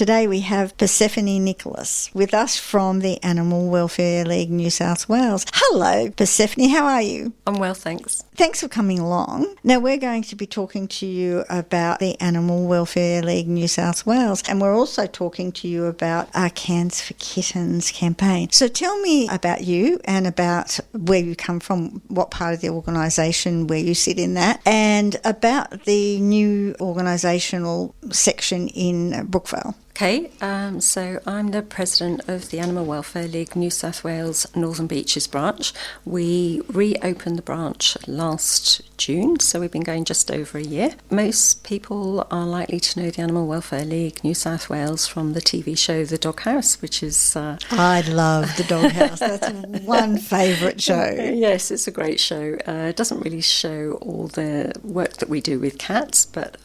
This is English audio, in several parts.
Today we have Persephone Nicholas with us from the Animal Welfare League New South Wales. Hello, Persephone, how are you? I'm well, thanks. Thanks for coming along. Now we're going to be talking to you about the Animal Welfare League New South Wales, and we're also talking to you about our Cans for Kittens campaign. So tell me about you and about where you come from, what part of the organisation, where you sit in that, and about the new organisational section in Brookvale. Okay, so I'm the president of the Animal Welfare League New South Wales Northern Beaches branch. We reopened the branch last June, so we've been going just over a year. Most people are likely to know the Animal Welfare League New South Wales from the TV show The Doghouse, which is... I love The Doghouse. That's one favourite show. Yes, it's a great show. It doesn't really show all the work that we do with cats, but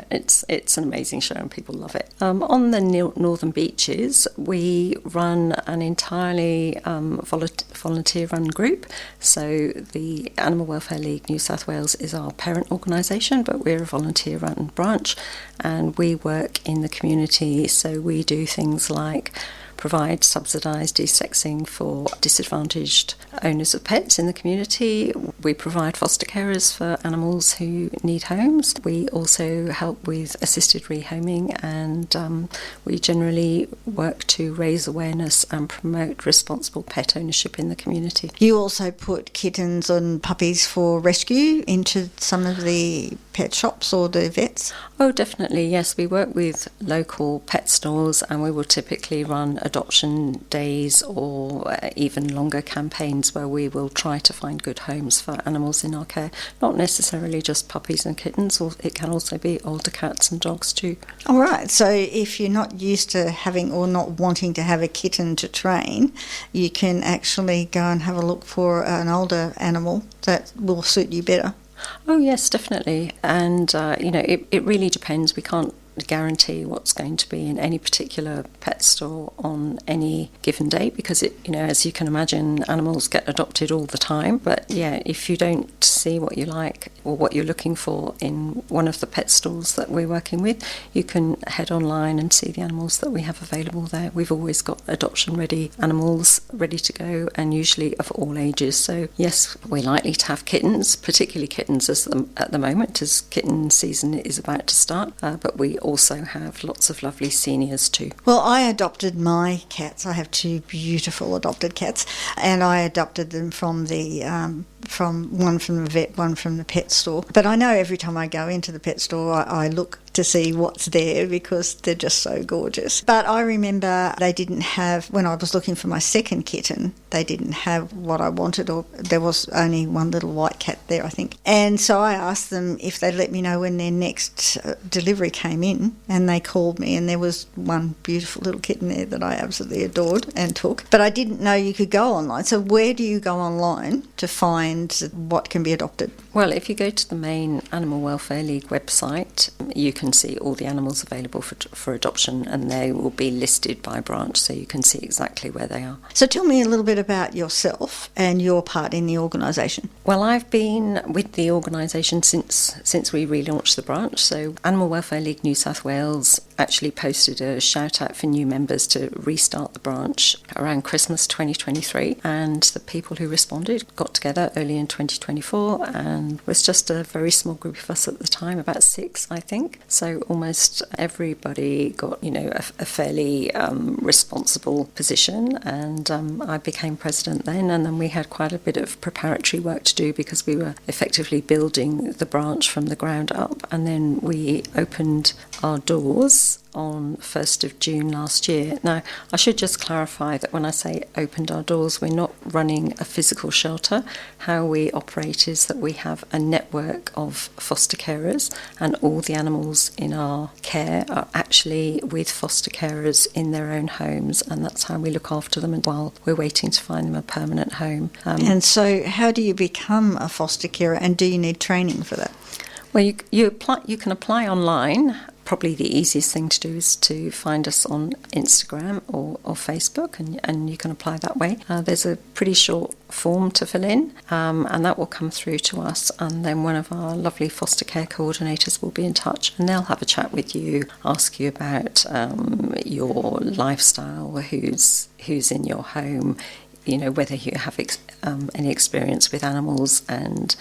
it's an amazing show and people love it. On the Northern Beaches, we run an entirely volunteer-run group. So the Animal Welfare League New South Wales is our parent organisation, but we're a volunteer-run branch, and we work in the community. So we do things like provide subsidised desexing for disadvantaged owners of pets in the community. We provide foster carers for animals who need homes. We also help with assisted rehoming, and we generally work to raise awareness and promote responsible pet ownership in the community. You also put kittens and puppies for rescue into some of the pet shops or the vets? Oh, definitely, yes. We work with local pet stores, and we will typically run adoption days or even longer campaigns where we will try to find good homes for animals in our care. Not necessarily just puppies and kittens, or it can also be older cats and dogs too. All right, so if you're not used to having or not wanting to have a kitten to train, you can actually go and have a look for an older animal that will suit you better. Oh yes, definitely. And it really depends. We can't guarantee what's going to be in any particular pet store on any given day, because as you can imagine, animals get adopted all the time. But yeah, if you don't see what you like or what you're looking for in one of the pet stores that we're working with, you can head online and see the animals that we have available there. We've always got adoption ready animals ready to go, and usually of all ages. So yes, we're likely to have kittens, particularly kittens at the moment, as kitten season is about to start, but we also have lots of lovely seniors too. Well, I adopted my cats. I have two beautiful adopted cats, and I adopted them from one from the vet, one from the pet store. But I know every time I go into the pet store, I look to see what's there because they're just so gorgeous. But I remember they didn't have, when I was looking for my second kitten, they didn't have what I wanted, or there was only one little white cat there, I think. And so I asked them if they'd let me know when their next delivery came in, and they called me, and there was one beautiful little kitten there that I absolutely adored and took. But I didn't know you could go online. So where do you go online to find what can be adopted? Well, if you go to the main Animal Welfare League website, you can see all the animals available for adoption, and they will be listed by branch, so you can see exactly where they are. So tell me a little bit about yourself and your part in the organisation. Well, I've been with the organisation since we relaunched the branch. So Animal Welfare League New South Wales actually posted a shout out for new members to restart the branch around Christmas 2023, and the people who responded got together early in 2024, and it was just a very small group of us at the time, about 6 I think. So almost everybody got a fairly responsible position, and I became president then, and then we had quite a bit of preparatory work to do because we were effectively building the branch from the ground up, and then we opened our doors on 1st of June last year. Now, I should just clarify that when I say opened our doors, we're not running a physical shelter. How we operate is that we have a network of foster carers, and all the animals in our care are actually with foster carers in their own homes, and that's how we look after them while we're waiting to find them a permanent home. And so how do you become a foster carer, and do you need training for that? Well, you can apply online probably the easiest thing to do is to find us on Instagram or Facebook, and you can apply that way. There's a pretty short form to fill in, and that will come through to us, and then one of our lovely foster care coordinators will be in touch, and they'll have a chat with you, ask you about your lifestyle, who's in your home, whether you have any experience with animals, and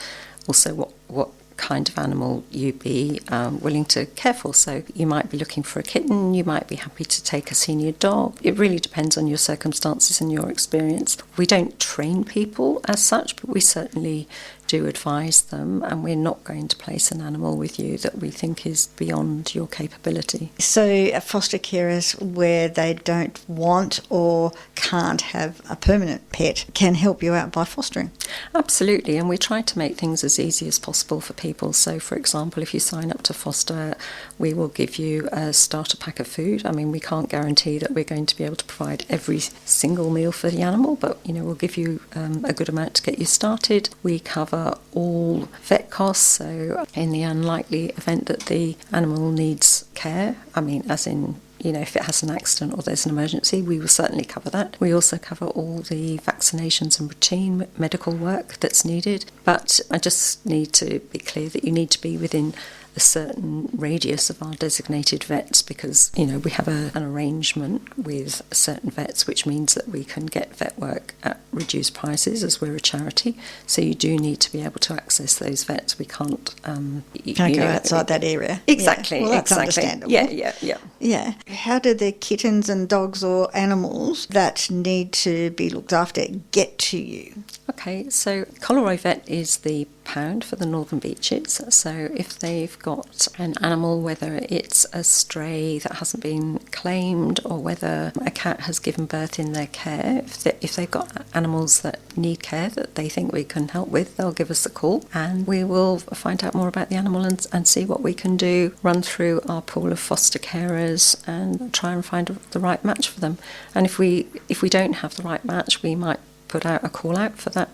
also what kind of animal you'd be willing to care for. So you might be looking for a kitten, you might be happy to take a senior dog. It really depends on your circumstances and your experience. We don't train people as such, but we certainly do advise them, and we're not going to place an animal with you that we think is beyond your capability. So foster carers where they don't want or can't have a permanent pet can help you out by fostering? Absolutely, and we try to make things as easy as possible for people. So for example, if you sign up to foster, we will give you a starter pack of food. I mean, we can't guarantee that we're going to be able to provide every single meal for the animal, but we'll give you a good amount to get you started. We cover all vet costs, so in the unlikely event that the animal needs care, I mean, as in, if it has an accident or there's an emergency, we will certainly cover that. We also cover all the vaccinations and routine medical work that's needed. But I just need to be clear that you need to be within a certain radius of our designated vets, because we have an arrangement with certain vets, which means that we can get vet work at reduced prices, as we're a charity. So you do need to be able to access those vets. We can't go outside that area. Exactly. Yeah. Well, that's exactly. understandable. Yeah. How do the kittens and dogs or animals that need to be looked after get to you? Okay, so Coleroy Vet is the pound for the Northern Beaches. So if they've got an animal, whether it's a stray that hasn't been claimed or whether a cat has given birth in their care, if they've got animals that need care that they think we can help with, they'll give us a call and we will find out more about the animal and see what we can do, run through our pool of foster carers and try and find the right match for them. And if we don't have the right match, we might put out a call out for that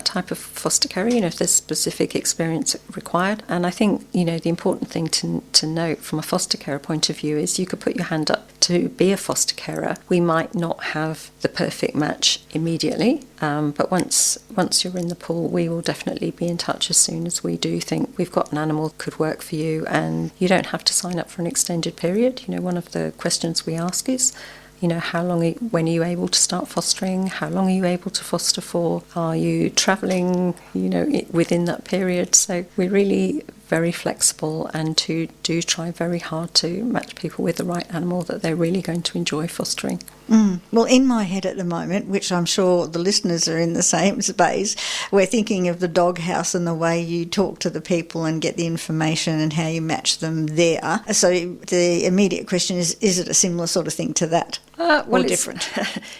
type of foster carer, if there's specific experience required. And I think, the important thing to note from a foster carer point of view is you could put your hand up to be a foster carer. We might not have the perfect match immediately, but once you're in the pool, we will definitely be in touch as soon as we do think we've got an animal that could work for you, and you don't have to sign up for an extended period. One of the questions we ask is, when are you able to start fostering? How long are you able to foster for? Are you travelling, within that period? So we're really very flexible and do try very hard to match people with the right animal that they're really going to enjoy fostering. Well, in my head at the moment, which I'm sure the listeners are in the same space, we're thinking of the doghouse and the way you talk to the people and get the information and how you match them there. So the immediate question is it a similar sort of thing to that? Well, or different?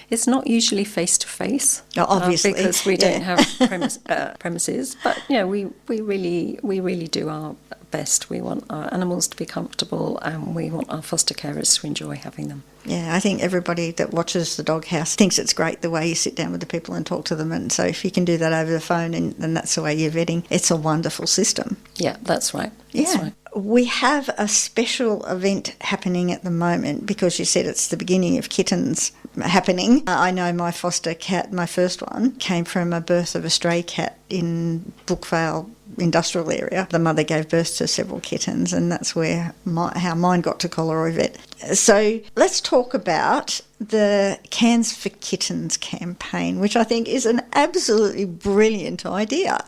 It's not usually face-to-face. Obviously. Because we don't have premises. But, we really do our best. We want our animals to be comfortable and we want our foster carers to enjoy having them. Yeah, I think everybody that watches the doghouse thinks it's great the way you sit down with the people and talk to them. And so if you can do that over the phone and that's the way you're vetting, it's a wonderful system. Yeah, that's right. That's right. We have a special event happening at the moment because you said it's the beginning of kittens happening. I know my foster cat, my first one, came from a birth of a stray cat in Brookvale industrial area. The mother gave birth to several kittens, and that's where how mine got to Coleroy Vet. So let's talk about the Cans for Kittens campaign, which I think is an absolutely brilliant idea.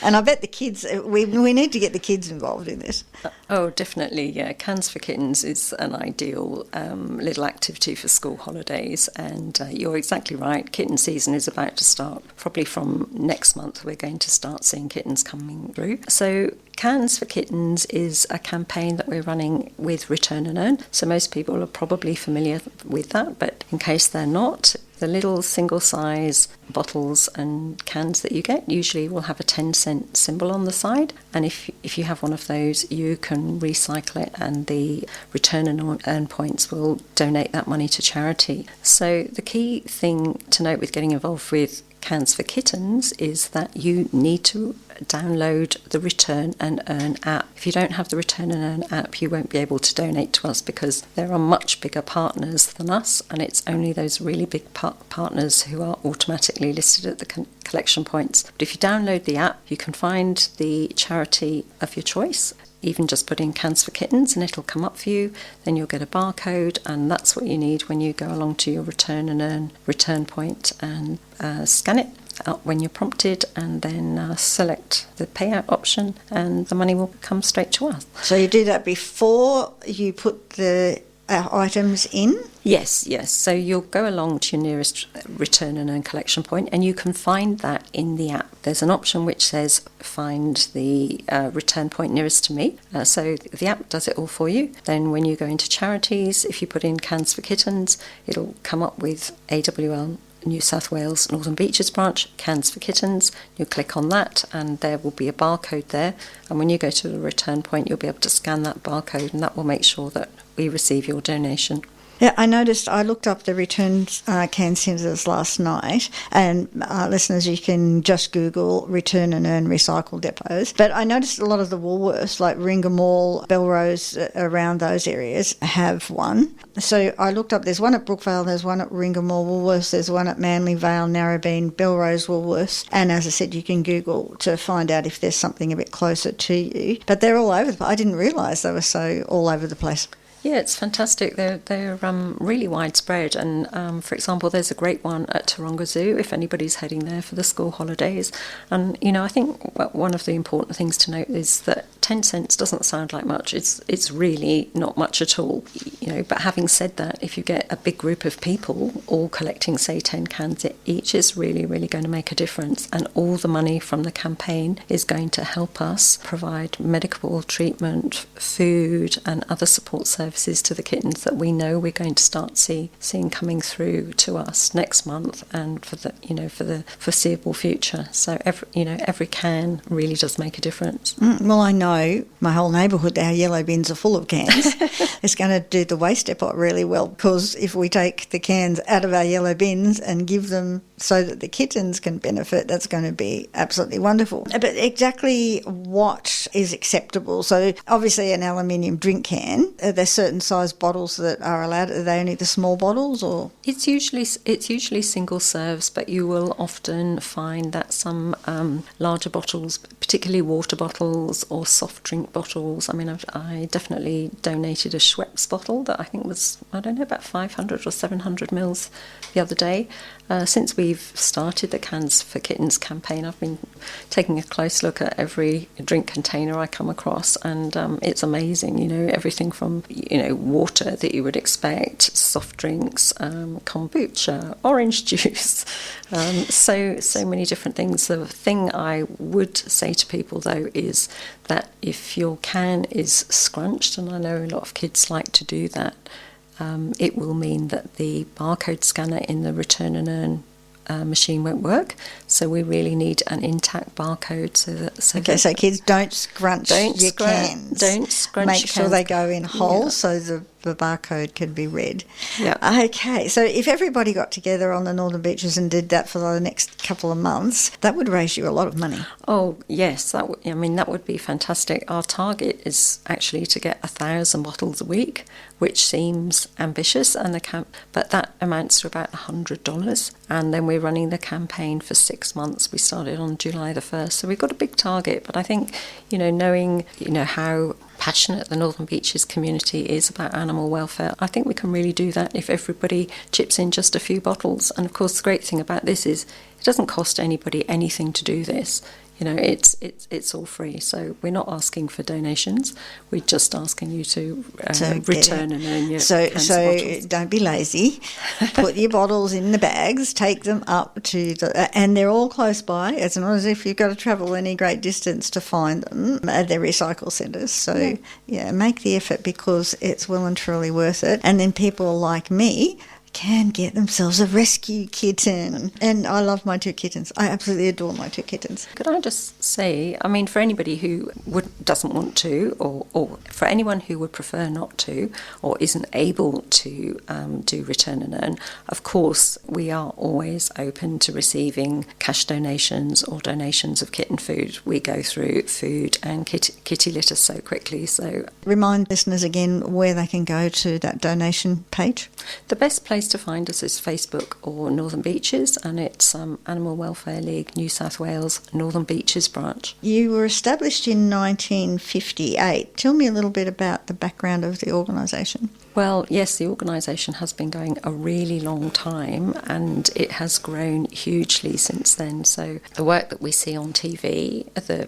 And I bet the kids, we need to get the kids involved in this. Oh, definitely, yeah. Cans for Kittens is an ideal little activity for school holidays, and you're exactly right. Kitten season is about to start. Probably from next month we're going to start seeing kittens coming through. So Cans for Kittens is a campaign that we're running with Return and Earn. So most people are probably familiar with that, but in case they're not, the little single-size bottles and cans that you get usually will have a 10-cent symbol on the side, and if you have one of those, you can recycle it and the Return and Earn points will donate that money to charity. So the key thing to note with getting involved with Cans for Kittens is that you need to download the Return and Earn app. If you don't have the Return and Earn app, you won't be able to donate to us because there are much bigger partners than us, and it's only those really big partners who are automatically listed at the collection points. But if you download the app, you can find the charity of your choice. Even just put in Cans for Kittens and it'll come up for you. Then you'll get a barcode, and that's what you need when you go along to your Return and Earn return point and scan it out when you're prompted, and then select the payout option, and the money will come straight to us. So you do that before you put the items in? Yes. So you'll go along to your nearest Return and Earn collection point, and you can find that in the app. There's an option which says find the return point nearest to me. So the app does it all for you. Then when you go into charities, if you put in Cans for Kittens, it'll come up with AWL New South Wales Northern Beaches branch, Cans for Kittens. You click on that and there will be a barcode there, and when you go to the return point you'll be able to scan that barcode, and that will make sure that we receive your donation. Yeah, I looked up the return can centres last night, and listeners, you can just Google Return and Earn recycle depots. But I noticed a lot of the Woolworths, like Ringa Mall, Belrose, around those areas, have one. So I looked up, there's one at Brookvale, there's one at Ringa Mall Woolworths, there's one at Manly Vale, Narrabeen, Belrose Woolworths, and as I said, you can Google to find out if there's something a bit closer to you. But they're all over the place. I didn't realise they were so all over the place. Yeah, it's fantastic. They're really widespread, and for example, there's a great one at Taronga Zoo if anybody's heading there for the school holidays. And I think one of the important things to note is that 10 cents doesn't sound like much. It's really not much at all. But having said that, if you get a big group of people all collecting, say, 10 cans each, is really, really going to make a difference. And all the money from the campaign is going to help us provide medical treatment, food, and other support services to the kittens that we know we're going to start seeing coming through to us next month and for the foreseeable future. So every can really does make a difference. Well, I know my whole neighbourhood, our yellow bins are full of cans. It's going to do the waste depot really well, because if we take the cans out of our yellow bins and give them so that the kittens can benefit, that's going to be absolutely wonderful. But exactly what is acceptable? So obviously an aluminium drink can, there's certain size bottles that are allowed. Are they only the small bottles, or? It's usually single serves, but you will often find that some larger bottles, particularly water bottles or soft drink bottles. I mean, I definitely donated a Schweppes bottle that I think was, about 500 or 700 mils the other day. Since we've started the Cans for Kittens campaign, I've been taking a close look at every drink container I come across, and it's amazing, everything from, water that you would expect, soft drinks, kombucha, orange juice, so many different things. The thing I would say to people, though, is that if your can is scrunched, and I know a lot of kids like to do that, it will mean that the barcode scanner in the Return and Earn machine won't work. So we really need an intact barcode so kids don't scrunch your cans. Don't scrunch. Make sure they go in whole, so the barcode can be read. Yeah. Okay, so if everybody got together on the Northern Beaches and did that for the next couple of months, that would raise you a lot of money. Oh yes, that would be fantastic. Our target is actually to get 1,000 bottles a week, which seems ambitious, but that amounts to about $100. And then we're running the campaign for 6 months. We started on July the 1st, so we've got a big target. But I think, knowing, how passionate the Northern Beaches community is about animal welfare, I think we can really do that if everybody chips in just a few bottles. And of course, the great thing about this is it doesn't cost anybody anything to do this. It's all free. So we're not asking for donations. We're just asking you to return and earn your cans of bottles. Don't be lazy. Put your bottles in the bags. Take them up to and they're all close by. It's not as if you've got to travel any great distance to find them at their recycle centres. So make the effort, because it's well and truly worth it. And then people like me can get themselves a rescue kitten. And I love my 2 kittens. I absolutely adore my 2 kittens. Could I just say, I mean, for anybody who doesn't want to, or for anyone who would prefer not to, or isn't able to do Return and Earn, of course, we are always open to receiving cash donations or donations of kitten food. We go through food and kitty litter so quickly. So remind listeners again where they can go to that donation page. The best place to find us is Facebook or Northern Beaches, and it's Animal Welfare League New South Wales Northern Beaches branch. You were established in 1958. Tell me a little bit about the background of the organisation. Well, yes, the organisation has been going a really long time, and it has grown hugely since then. So the work that we see on TV, the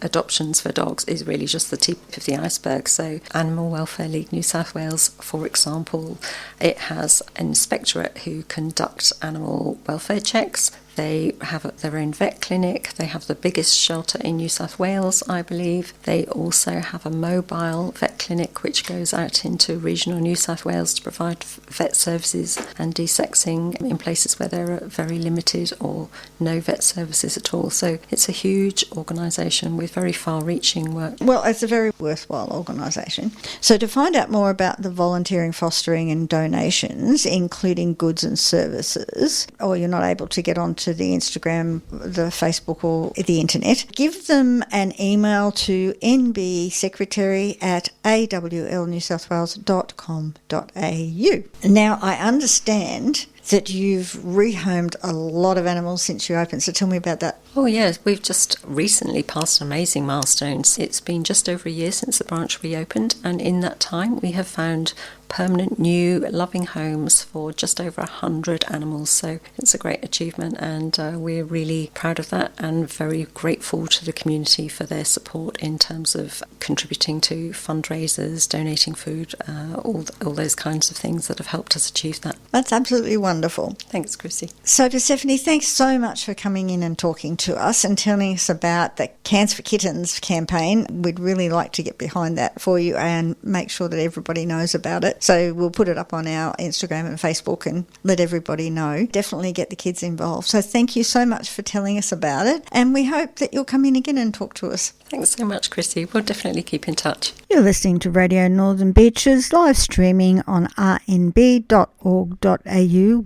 adoptions for dogs, is really just the tip of the iceberg. So Animal Welfare League New South Wales, for example, it has an inspectorate who conduct animal welfare checks. They have their own vet clinic. They have the biggest shelter in New South Wales, I believe. They also have a mobile vet clinic which goes out into regional New South Wales to provide vet services and desexing in places where there are very limited or no vet services at all. So it's a huge organisation with very far-reaching work. Well, it's a very worthwhile organisation. So to find out more about the volunteering, fostering and donations, including goods and services, or you're not able to get onto the Instagram, the Facebook or the internet, give them an email to nbsecretary@awlnewsouthwales.com.au. Now, I understand that you've rehomed a lot of animals since you opened, so tell me about that. Oh yes, we've just recently passed amazing milestones. It's been just over a year since the branch reopened, and in that time we have found permanent new loving homes for just over 100 animals. So it's a great achievement, and we're really proud of that and very grateful to the community for their support in terms of contributing to fundraisers, donating food, all those kinds of things that have helped us achieve that. That's absolutely wonderful. Thanks, Chrissy. So Persephone, thanks so much for coming in and talking to us and telling us about the Cans for Kittens campaign. We'd really like to get behind that for you and make sure that everybody knows about it. So we'll put it up on our Instagram and Facebook and let everybody know. Definitely get the kids involved. So thank you so much for telling us about it, and we hope that you'll come in again and talk to us. Thanks so much, Chrissy. We'll definitely keep in touch. You're listening to Radio Northern Beaches, live streaming on rnb.org.au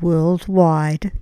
worldwide.